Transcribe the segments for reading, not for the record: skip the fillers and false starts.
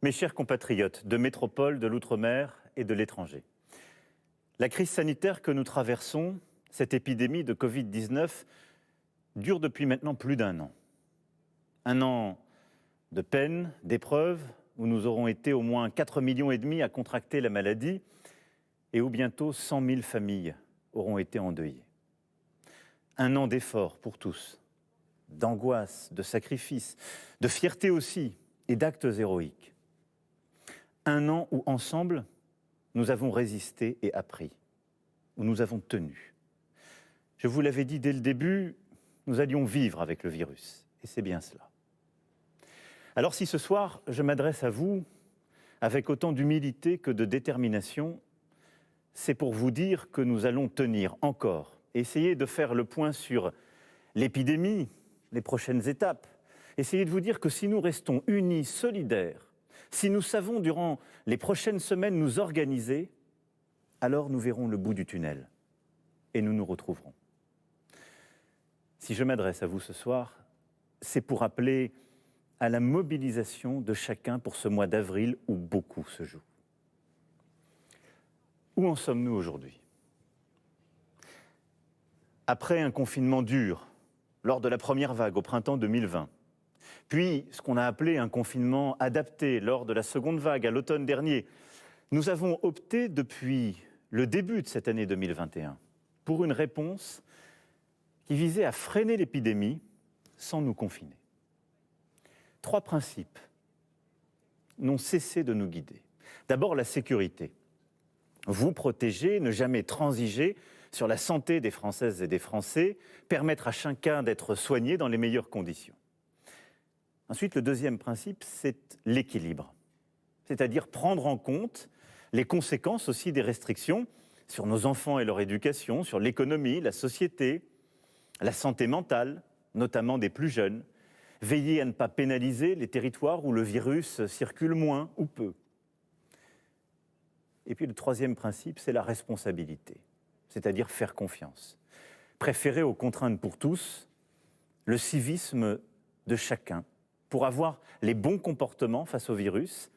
Mes chers compatriotes de métropole, de l'outre-mer et de l'étranger, la crise sanitaire que nous traversons, cette épidémie de Covid-19, dure depuis maintenant plus d'un an. Un an de peine, d'épreuves, où nous aurons été au moins 4,5 millions à contracter la maladie et où bientôt 100 000 familles auront été endeuillées. Un an d'efforts pour tous, d'angoisse, de sacrifice, de fierté aussi et d'actes héroïques. Un an où, ensemble, nous avons résisté et appris, où nous avons tenu. Je vous l'avais dit dès le début, nous allions vivre avec le virus, et c'est bien cela. Alors si ce soir, je m'adresse à vous avec autant d'humilité que de détermination, c'est pour vous dire que nous allons tenir encore, et essayer de faire le point sur l'épidémie, les prochaines étapes, essayer de vous dire que si nous restons unis, solidaires, si nous savons durant les prochaines semaines nous organiser, alors nous verrons le bout du tunnel et nous nous retrouverons. Si je m'adresse à vous ce soir, c'est pour appeler à la mobilisation de chacun pour ce mois d'avril où beaucoup se joue. Où en sommes-nous aujourd'hui ? Après un confinement dur, lors de la première vague au printemps 2020, puis ce qu'on a appelé un confinement adapté lors de la seconde vague à l'automne dernier, nous avons opté depuis le début de cette année 2021 pour une réponse qui visait à freiner l'épidémie sans nous confiner. 3 principes n'ont cessé de nous guider. D'abord, la sécurité. Vous protéger, ne jamais transiger sur la santé des Françaises et des Français, permettre à chacun d'être soigné dans les meilleures conditions. Ensuite, le deuxième principe, c'est l'équilibre. C'est-à-dire prendre en compte les conséquences aussi des restrictions sur nos enfants et leur éducation, sur l'économie, la société, la santé mentale, notamment des plus jeunes. Veiller à ne pas pénaliser les territoires où le virus circule moins ou peu. Et puis le troisième principe, c'est la responsabilité, c'est-à-dire faire confiance. Préférer aux contraintes pour tous le civisme de chacun pour avoir les bons comportements face au virus,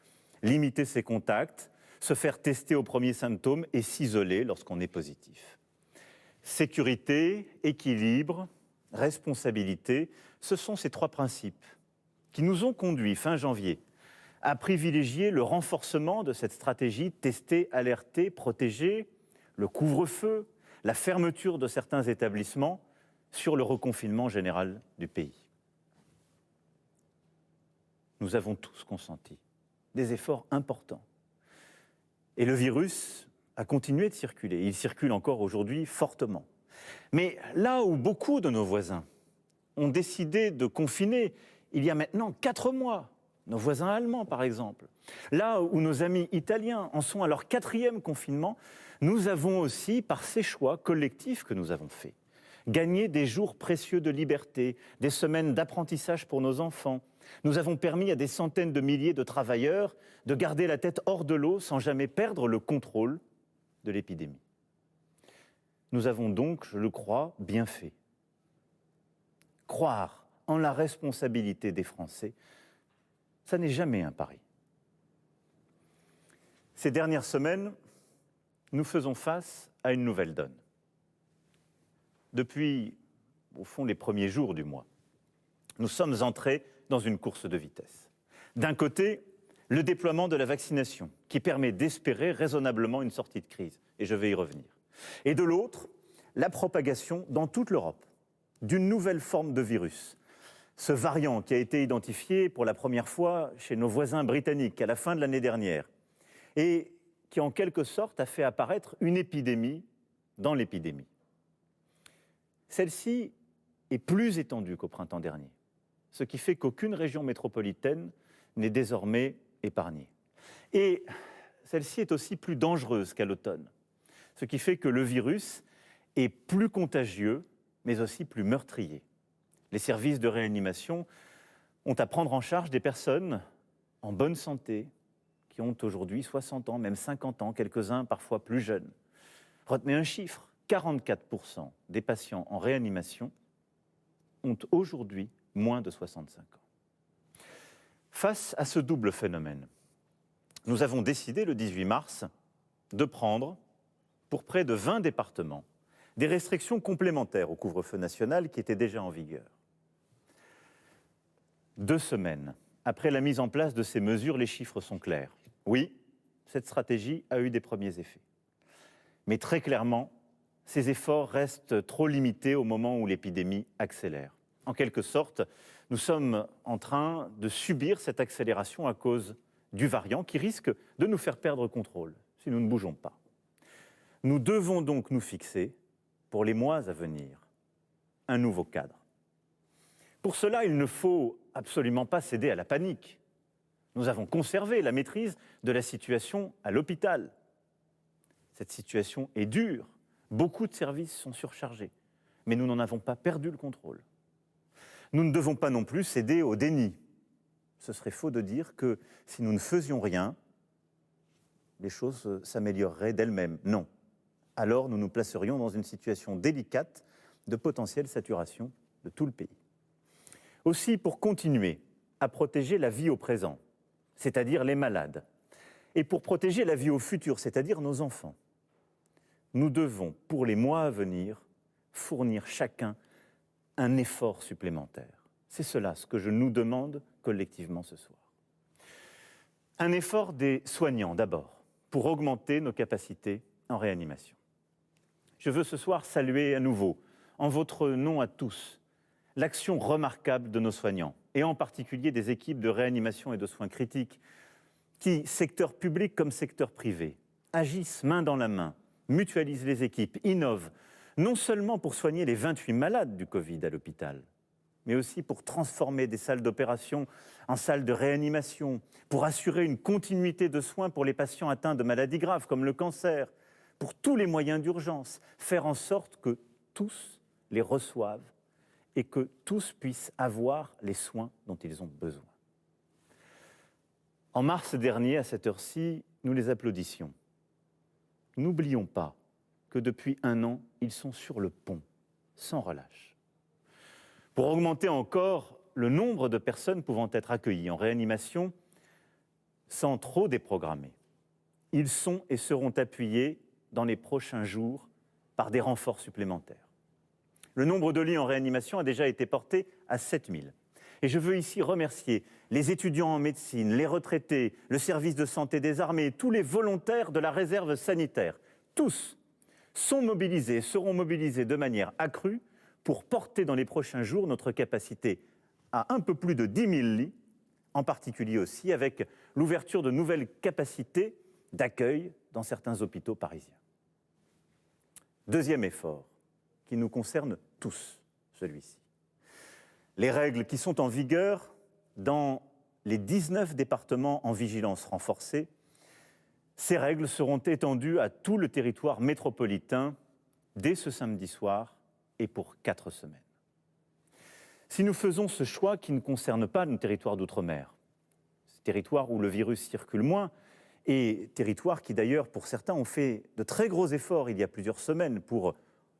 limiter ses contacts, se faire tester aux premiers symptômes et s'isoler lorsqu'on est positif. Sécurité, équilibre, responsabilité, ce sont ces 3 principes qui nous ont conduits, fin janvier, à privilégier le renforcement de cette stratégie tester, alerter, protéger, le couvre-feu, la fermeture de certains établissements sur le reconfinement général du pays. Nous avons tous consenti des efforts importants. Et le virus a continué de circuler. Il circule encore aujourd'hui fortement. Mais là où beaucoup de nos voisins ont décidé de confiner il y a maintenant 4 mois, nos voisins allemands par exemple, là où nos amis italiens en sont à leur 4e confinement, nous avons aussi, par ces choix collectifs que nous avons faits, gagné des jours précieux de liberté, des semaines d'apprentissage pour nos enfants. Nous avons permis à des centaines de milliers de travailleurs de garder la tête hors de l'eau sans jamais perdre le contrôle de l'épidémie. Nous avons donc, je le crois, bien fait. Croire en la responsabilité des Français, ça n'est jamais un pari. Ces dernières semaines, nous faisons face à une nouvelle donne. Depuis, au fond, les premiers jours du mois, nous sommes entrés dans une course de vitesse. D'un côté, le déploiement de la vaccination, qui permet d'espérer raisonnablement une sortie de crise, et je vais y revenir. Et de l'autre, la propagation dans toute l'Europe d'une nouvelle forme de virus. Ce variant qui a été identifié pour la première fois chez nos voisins britanniques à la fin de l'année dernière et qui en quelque sorte a fait apparaître une épidémie dans l'épidémie. Celle-ci est plus étendue qu'au printemps dernier, ce qui fait qu'aucune région métropolitaine n'est désormais épargnée. Et celle-ci est aussi plus dangereuse qu'à l'automne, ce qui fait que le virus est plus contagieux, mais aussi plus meurtrier. Les services de réanimation ont à prendre en charge des personnes en bonne santé, qui ont aujourd'hui 60 ans, même 50 ans, quelques-uns parfois plus jeunes. Retenez un chiffre, 44% des patients en réanimation ont aujourd'hui moins de 65 ans. Face à ce double phénomène, nous avons décidé le 18 mars de prendre, pour près de 20 départements, des restrictions complémentaires au couvre-feu national qui était déjà en vigueur. 2 semaines après la mise en place de ces mesures, les chiffres sont clairs. Oui, cette stratégie a eu des premiers effets. Mais très clairement, ces efforts restent trop limités au moment où l'épidémie accélère. En quelque sorte, nous sommes en train de subir cette accélération à cause du variant qui risque de nous faire perdre contrôle si nous ne bougeons pas. Nous devons donc nous fixer, pour les mois à venir, un nouveau cadre. Pour cela, il ne faut absolument pas céder à la panique. Nous avons conservé la maîtrise de la situation à l'hôpital. Cette situation est dure, beaucoup de services sont surchargés, mais nous n'en avons pas perdu le contrôle. Nous ne devons pas non plus céder au déni. Ce serait faux de dire que si nous ne faisions rien, les choses s'amélioreraient d'elles-mêmes. Non. Alors nous nous placerions dans une situation délicate de potentielle saturation de tout le pays. Aussi, pour continuer à protéger la vie au présent, c'est-à-dire les malades, et pour protéger la vie au futur, c'est-à-dire nos enfants, nous devons, pour les mois à venir, fournir chacun un effort supplémentaire. C'est cela ce que je nous demande collectivement ce soir. Un effort des soignants d'abord, pour augmenter nos capacités en réanimation. Je veux ce soir saluer à nouveau, en votre nom à tous, l'action remarquable de nos soignants, et en particulier des équipes de réanimation et de soins critiques, qui, secteur public comme secteur privé, agissent main dans la main, mutualisent les équipes, innovent, non seulement pour soigner les 28 malades du Covid à l'hôpital, mais aussi pour transformer des salles d'opération en salles de réanimation, pour assurer une continuité de soins pour les patients atteints de maladies graves comme le cancer, pour tous les moyens d'urgence, faire en sorte que tous les reçoivent et que tous puissent avoir les soins dont ils ont besoin. En mars dernier, à cette heure-ci, nous les applaudissions. N'oublions pas que depuis 1 an, ils sont sur le pont, sans relâche. Pour augmenter encore le nombre de personnes pouvant être accueillies en réanimation sans trop déprogrammer, ils sont et seront appuyés dans les prochains jours par des renforts supplémentaires. Le nombre de lits en réanimation a déjà été porté à 7000. Et je veux ici remercier les étudiants en médecine, les retraités, le service de santé des armées, tous les volontaires de la réserve sanitaire. Tous sont mobilisés et seront mobilisés de manière accrue pour porter dans les prochains jours notre capacité à un peu plus de 10 000 lits, en particulier aussi avec l'ouverture de nouvelles capacités d'accueil dans certains hôpitaux parisiens. Deuxième effort, qui nous concerne tous, celui-ci. Les règles qui sont en vigueur dans les 19 départements en vigilance renforcée, ces règles seront étendues à tout le territoire métropolitain dès ce samedi soir et pour 4 semaines. Si nous faisons ce choix qui ne concerne pas nos territoires d'outre-mer, ces territoires où le virus circule moins, et territoires qui d'ailleurs pour certains ont fait de très gros efforts il y a plusieurs semaines pour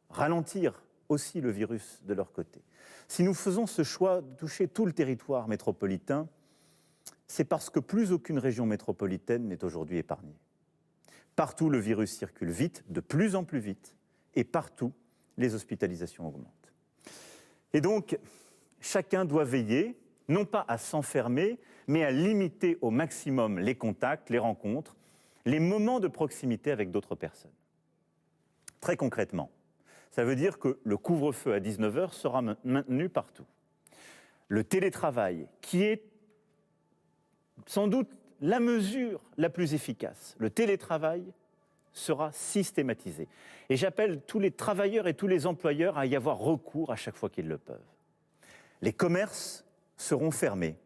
ralentir aussi le virus de leur côté. Si nous faisons ce choix de toucher tout le territoire métropolitain, c'est parce que plus aucune région métropolitaine n'est aujourd'hui épargnée. Partout, le virus circule vite, de plus en plus vite, et partout, les hospitalisations augmentent. Et donc, chacun doit veiller, non pas à s'enfermer, mais à limiter au maximum les contacts, les rencontres, les moments de proximité avec d'autres personnes. Très concrètement, ça veut dire que le couvre-feu à 19h sera maintenu partout. Le télétravail, qui est sans doute la mesure la plus efficace, le télétravail sera systématisé. Et j'appelle tous les travailleurs et tous les employeurs à y avoir recours à chaque fois qu'ils le peuvent. Les commerces seront fermés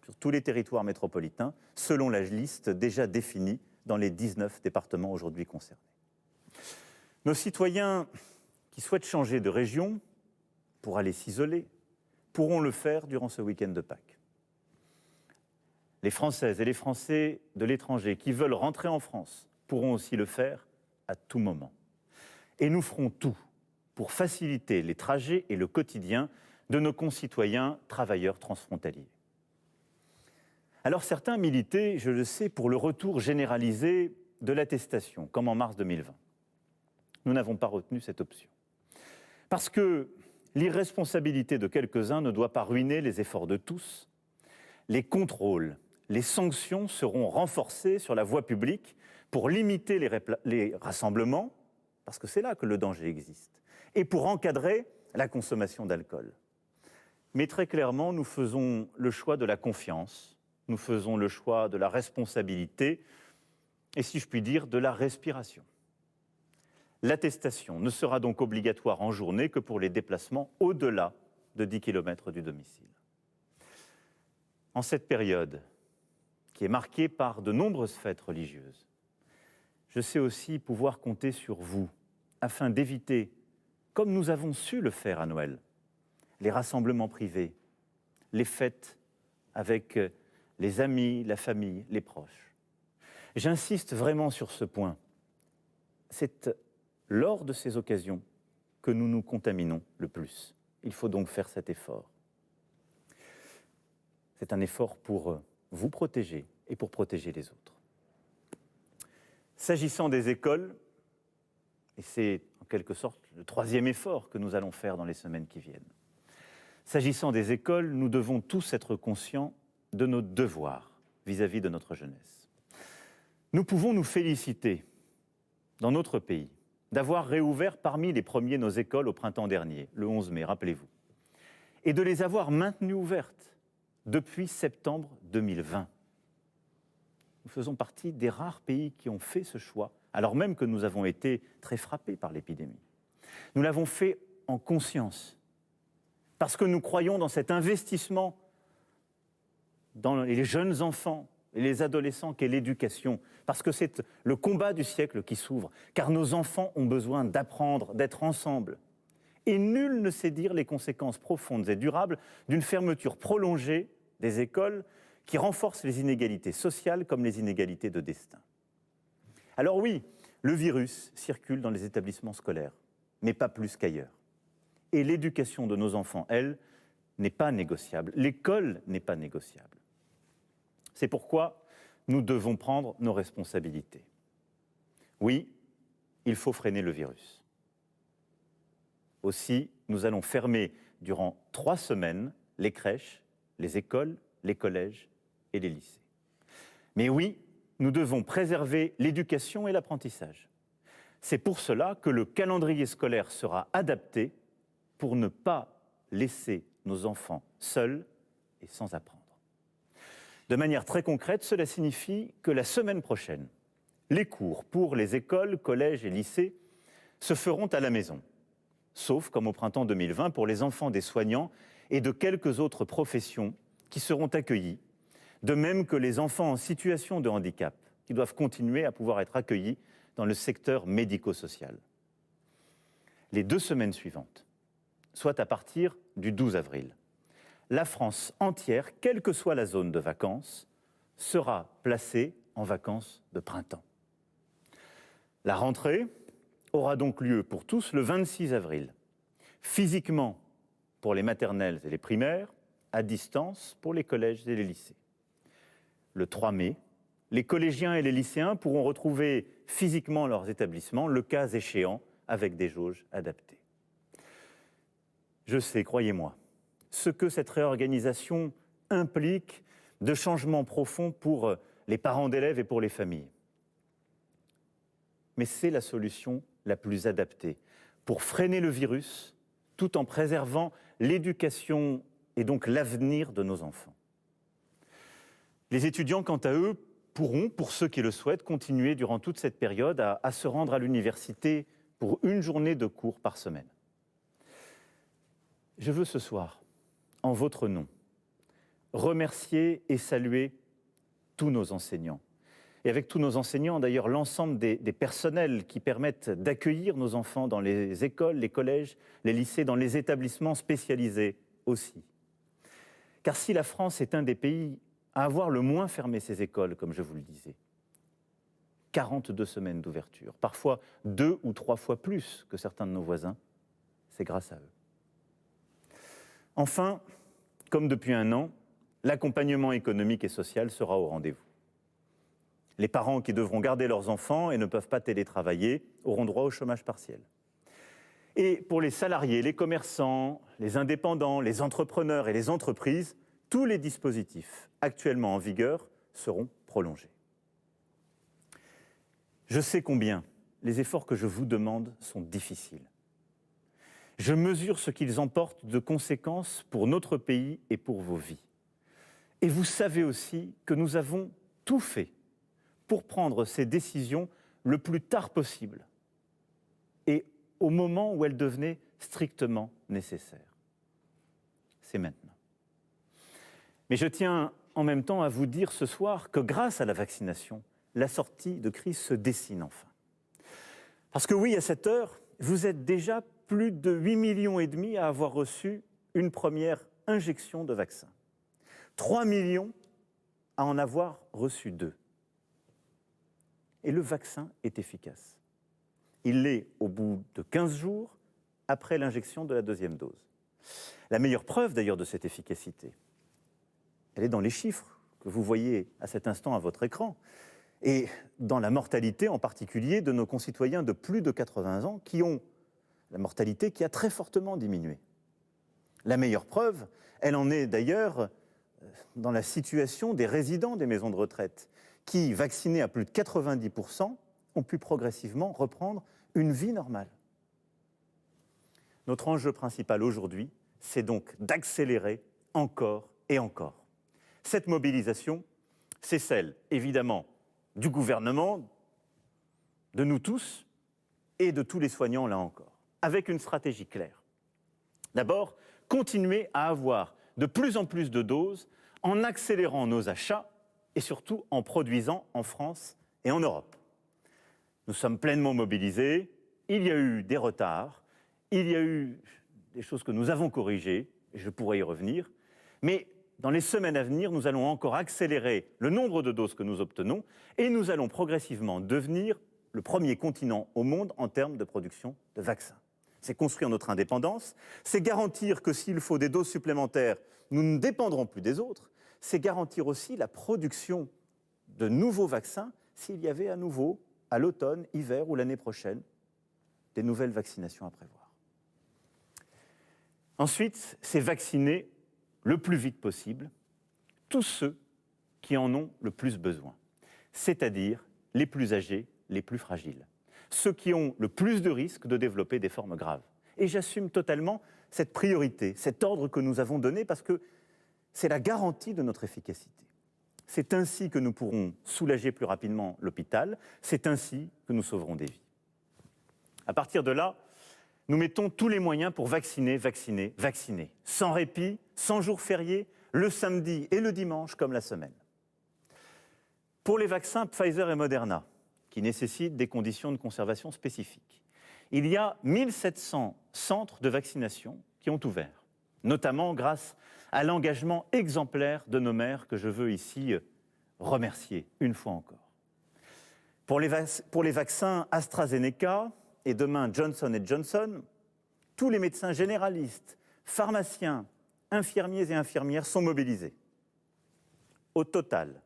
sur tous les territoires métropolitains, selon la liste déjà définie dans les 19 départements aujourd'hui concernés. Nos citoyens qui souhaitent changer de région pour aller s'isoler pourront le faire durant ce week-end de Pâques. Les Françaises et les Français de l'étranger qui veulent rentrer en France pourront aussi le faire à tout moment. Et nous ferons tout pour faciliter les trajets et le quotidien de nos concitoyens travailleurs transfrontaliers. Alors certains militaient, je le sais, pour le retour généralisé de l'attestation, comme en mars 2020. Nous n'avons pas retenu cette option. Parce que l'irresponsabilité de quelques-uns ne doit pas ruiner les efforts de tous. Les contrôles, les sanctions seront renforcées sur la voie publique pour limiter les rassemblements, parce que c'est là que le danger existe, et pour encadrer la consommation d'alcool. Mais très clairement, nous faisons le choix de la confiance, nous faisons le choix de la responsabilité, et si je puis dire, de la respiration. L'attestation ne sera donc obligatoire en journée que pour les déplacements au-delà de 10 km du domicile. En cette période, qui est marquée par de nombreuses fêtes religieuses, je sais aussi pouvoir compter sur vous, afin d'éviter, comme nous avons su le faire à Noël, les rassemblements privés, les fêtes avec les amis, la famille, les proches. J'insiste vraiment sur ce point. C'est lors de ces occasions que nous nous contaminons le plus. Il faut donc faire cet effort. C'est un effort pour vous protéger et pour protéger les autres. S'agissant des écoles, et c'est en quelque sorte le troisième effort que nous allons faire dans les semaines qui viennent, s'agissant des écoles, nous devons tous être conscients de nos devoirs vis-à-vis de notre jeunesse. Nous pouvons nous féliciter, dans notre pays, d'avoir réouvert parmi les premiers nos écoles au printemps dernier, le 11 mai, rappelez-vous, et de les avoir maintenues ouvertes depuis septembre 2020. Nous faisons partie des rares pays qui ont fait ce choix, alors même que nous avons été très frappés par l'épidémie. Nous l'avons fait en conscience, parce que nous croyons dans cet investissement dans les jeunes enfants et les adolescents qu'est l'éducation, parce que c'est le combat du siècle qui s'ouvre, car nos enfants ont besoin d'apprendre, d'être ensemble. Et nul ne sait dire les conséquences profondes et durables d'une fermeture prolongée des écoles qui renforce les inégalités sociales comme les inégalités de destin. Alors oui, le virus circule dans les établissements scolaires, mais pas plus qu'ailleurs. Et l'éducation de nos enfants, elle, n'est pas négociable. L'école n'est pas négociable. C'est pourquoi nous devons prendre nos responsabilités. Oui, il faut freiner le virus. Aussi, nous allons fermer durant 3 semaines les crèches, les écoles, les collèges et les lycées. Mais oui, nous devons préserver l'éducation et l'apprentissage. C'est pour cela que le calendrier scolaire sera adapté pour ne pas laisser nos enfants seuls et sans apprendre. De manière très concrète, cela signifie que la semaine prochaine, les cours pour les écoles, collèges et lycées se feront à la maison, sauf comme au printemps 2020 pour les enfants des soignants et de quelques autres professions qui seront accueillis, de même que les enfants en situation de handicap, qui doivent continuer à pouvoir être accueillis dans le secteur médico-social. Les 2 semaines suivantes, soit à partir du 12 avril, la France entière, quelle que soit la zone de vacances, sera placée en vacances de printemps. La rentrée aura donc lieu pour tous le 26 avril, physiquement pour les maternelles et les primaires, à distance pour les collèges et les lycées. Le 3 mai, les collégiens et les lycéens pourront retrouver physiquement leurs établissements, le cas échéant, avec des jauges adaptées. Je sais, croyez-moi, ce que cette réorganisation implique de changements profonds pour les parents d'élèves et pour les familles. Mais c'est la solution la plus adaptée pour freiner le virus tout en préservant l'éducation et donc l'avenir de nos enfants. Les étudiants, quant à eux, pourront, pour ceux qui le souhaitent, continuer durant toute cette période à se rendre à l'université pour 1 journée de cours par semaine. Je veux ce soir, en votre nom, remercier et saluer tous nos enseignants. Et avec tous nos enseignants, d'ailleurs, l'ensemble des personnels qui permettent d'accueillir nos enfants dans les écoles, les collèges, les lycées, dans les établissements spécialisés aussi. Car si la France est un des pays à avoir le moins fermé ses écoles, comme je vous le disais, 42 semaines d'ouverture, parfois 2 ou 3 fois plus que certains de nos voisins, c'est grâce à eux. Enfin, comme depuis 1 an, l'accompagnement économique et social sera au rendez-vous. Les parents qui devront garder leurs enfants et ne peuvent pas télétravailler auront droit au chômage partiel. Et pour les salariés, les commerçants, les indépendants, les entrepreneurs et les entreprises, tous les dispositifs actuellement en vigueur seront prolongés. Je sais combien les efforts que je vous demande sont difficiles. Je mesure ce qu'ils emportent de conséquences pour notre pays et pour vos vies. Et vous savez aussi que nous avons tout fait pour prendre ces décisions le plus tard possible et au moment où elles devenaient strictement nécessaires. C'est maintenant. Mais je tiens en même temps à vous dire ce soir que grâce à la vaccination, la sortie de crise se dessine enfin. Parce que oui, à cette heure, vous êtes déjà plus de 8,5 millions à avoir reçu une première injection de vaccin. 3 millions à en avoir reçu 2. Et le vaccin est efficace. Il l'est au bout de 15 jours après l'injection de la deuxième dose. La meilleure preuve d'ailleurs de cette efficacité, elle est dans les chiffres que vous voyez à cet instant à votre écran et dans la mortalité en particulier de nos concitoyens de plus de 80 ans qui ont la mortalité qui a très fortement diminué. La meilleure preuve, elle en est d'ailleurs dans la situation des résidents des maisons de retraite qui, vaccinés à plus de 90%, ont pu progressivement reprendre une vie normale. Notre enjeu principal aujourd'hui, c'est donc d'accélérer encore et encore. Cette mobilisation, c'est celle, évidemment, du gouvernement, de nous tous et de tous les soignants, là encore, avec une stratégie claire. D'abord, continuer à avoir de plus en plus de doses en accélérant nos achats et surtout en produisant en France et en Europe. Nous sommes pleinement mobilisés, il y a eu des retards, il y a eu des choses que nous avons corrigées, et je pourrais y revenir, mais dans les semaines à venir, nous allons encore accélérer le nombre de doses que nous obtenons et nous allons progressivement devenir le premier continent au monde en termes de production de vaccins. C'est construire notre indépendance, c'est garantir que s'il faut des doses supplémentaires, nous ne dépendrons plus des autres, c'est garantir aussi la production de nouveaux vaccins s'il y avait à nouveau, à l'automne, hiver ou l'année prochaine, des nouvelles vaccinations à prévoir. Ensuite, c'est vacciner le plus vite possible tous ceux qui en ont le plus besoin, c'est-à-dire les plus âgés, les plus fragiles, ceux qui ont le plus de risques de développer des formes graves. Et j'assume totalement cette priorité, cet ordre que nous avons donné parce que c'est la garantie de notre efficacité. C'est ainsi que nous pourrons soulager plus rapidement l'hôpital, c'est ainsi que nous sauverons des vies. À partir de là, nous mettons tous les moyens pour vacciner, vacciner, vacciner, sans répit, sans jours fériés, le samedi et le dimanche comme la semaine. Pour les vaccins Pfizer et Moderna, qui nécessitent des conditions de conservation spécifiques, il y a 1700 centres de vaccination qui ont ouvert, notamment grâce à l'engagement exemplaire de nos maires que je veux ici remercier une fois encore. Pour les vaccins AstraZeneca et demain Johnson & Johnson, tous les médecins généralistes, pharmaciens, infirmiers et infirmières sont mobilisés. Au total,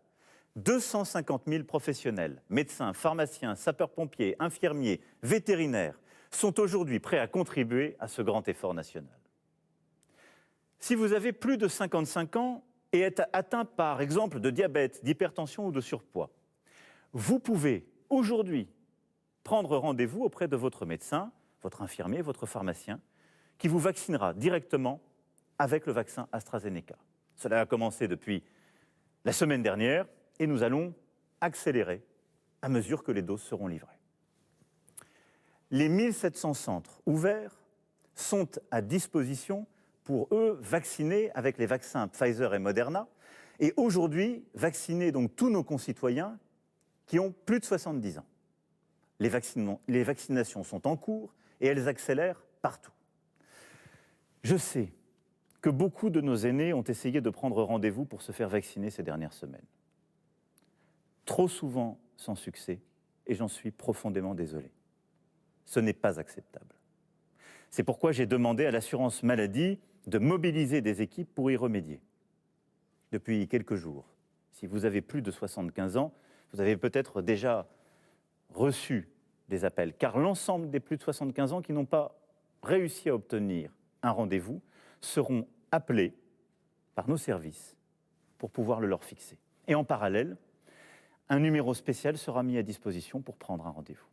250 000 professionnels, médecins, pharmaciens, sapeurs-pompiers, infirmiers, vétérinaires, sont aujourd'hui prêts à contribuer à ce grand effort national. Si vous avez plus de 55 ans et êtes atteint par exemple de diabète, d'hypertension ou de surpoids, vous pouvez aujourd'hui prendre rendez-vous auprès de votre médecin, votre infirmier, votre pharmacien, qui vous vaccinera directement avec le vaccin AstraZeneca. Cela a commencé depuis la semaine dernière et nous allons accélérer à mesure que les doses seront livrées. Les 1700 centres ouverts sont à disposition pour eux vacciner avec les vaccins Pfizer et Moderna et aujourd'hui vacciner donc tous nos concitoyens qui ont plus de 70 ans. Les vaccinations sont en cours et elles accélèrent partout. Je sais que beaucoup de nos aînés ont essayé de prendre rendez-vous pour se faire vacciner ces dernières semaines. Trop souvent sans succès, et j'en suis profondément désolé. Ce n'est pas acceptable. C'est pourquoi j'ai demandé à l'assurance maladie de mobiliser des équipes pour y remédier. depuis quelques jours. Si vous avez plus de 75 ans, vous avez peut-être déjà reçu des appels, car l'ensemble des plus de 75 ans qui n'ont pas réussi à obtenir un rendez-vous seront appelés par nos services pour pouvoir le leur fixer. Et en parallèle, un numéro spécial sera mis à disposition pour prendre un rendez-vous.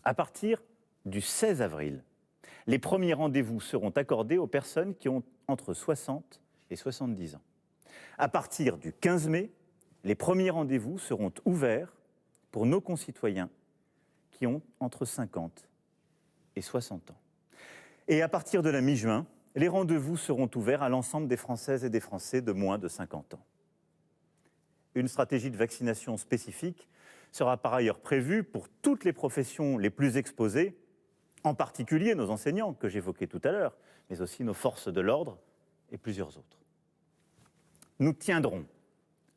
À partir du 16 avril, les premiers rendez-vous seront accordés aux personnes qui ont entre 60 et 70 ans. À partir du 15 mai, les premiers rendez-vous seront ouverts pour nos concitoyens qui ont entre 50 et 60 ans. Et à partir de la mi-juin, les rendez-vous seront ouverts à l'ensemble des Françaises et des Français de moins de 50 ans. Une stratégie de vaccination spécifique sera par ailleurs prévue pour toutes les professions les plus exposées, en particulier nos enseignants que j'évoquais tout à l'heure, mais aussi nos forces de l'ordre et plusieurs autres. Nous tiendrons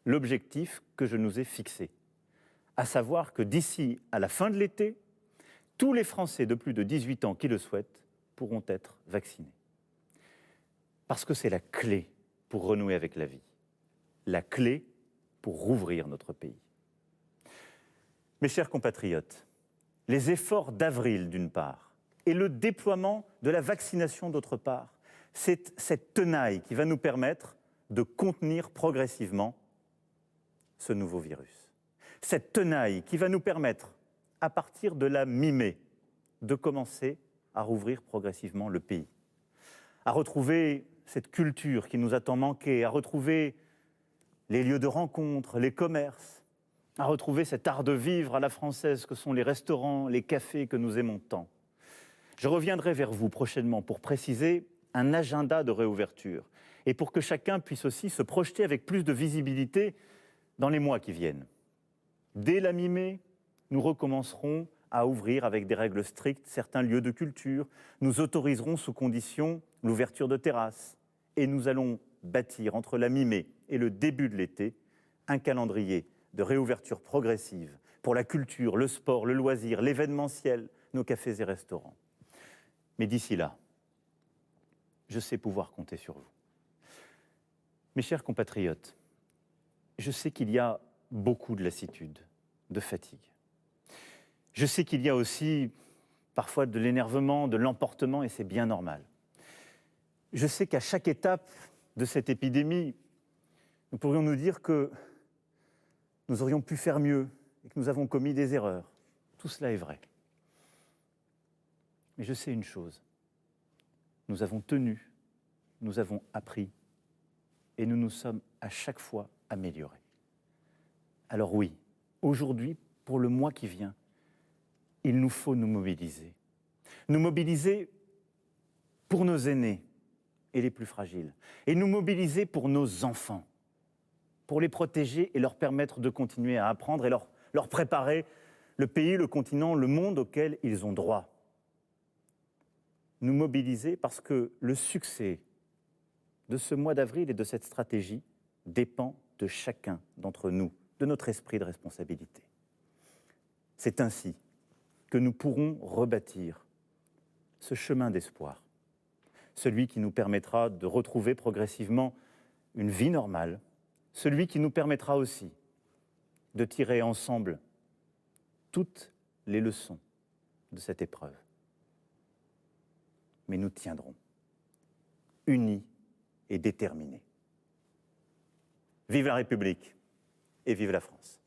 l'objectif que je nous ai fixé, à savoir que d'ici à la fin de l'été, tous les Français de plus de 18 ans qui le souhaitent pourront être vaccinés. Parce que c'est la clé pour renouer avec la vie, la clé pour rouvrir notre pays. Mes chers compatriotes, les efforts d'avril d'une part et le déploiement de la vaccination d'autre part, c'est cette tenaille qui va nous permettre de contenir progressivement ce nouveau virus. Cette tenaille qui va nous permettre, à partir de la mi-mai, de commencer à rouvrir progressivement le pays, à retrouver cette culture qui nous a tant manqué, à retrouver les lieux de rencontre, les commerces, à retrouver cet art de vivre à la française que sont les restaurants, les cafés que nous aimons tant. Je reviendrai vers vous prochainement pour préciser un agenda de réouverture et pour que chacun puisse aussi se projeter avec plus de visibilité dans les mois qui viennent. Dès la mi-mai, nous recommencerons à ouvrir avec des règles strictes certains lieux de culture. Nous autoriserons sous condition l'ouverture de terrasses et nous allons bâtir entre la mi-mai et le début de l'été un calendrier de réouverture progressive pour la culture, le sport, le loisir, l'événementiel, nos cafés et restaurants. Mais d'ici là, je sais pouvoir compter sur vous. Mes chers compatriotes, je sais qu'il y a beaucoup de lassitude, de fatigue. Je sais qu'il y a aussi parfois de l'énervement, de l'emportement, et c'est bien normal. Je sais qu'à chaque étape de cette épidémie, nous pourrions nous dire que nous aurions pu faire mieux et que nous avons commis des erreurs. Tout cela est vrai. Mais je sais une chose, nous avons tenu, nous avons appris et nous nous sommes à chaque fois améliorés. Alors oui, aujourd'hui, pour le mois qui vient, il nous faut nous mobiliser. Nous mobiliser pour nos aînés et les plus fragiles. Et nous mobiliser pour nos enfants, pour les protéger et leur permettre de continuer à apprendre et leur préparer le pays, le continent, le monde auquel ils ont droit. Nous mobiliser parce que le succès de ce mois d'avril et de cette stratégie dépend de chacun d'entre nous, de notre esprit de responsabilité. C'est ainsi que nous pourrons rebâtir ce chemin d'espoir, celui qui nous permettra de retrouver progressivement une vie normale, celui qui nous permettra aussi de tirer ensemble toutes les leçons de cette épreuve. Mais nous tiendrons, unis et déterminés. Vive la République et vive la France.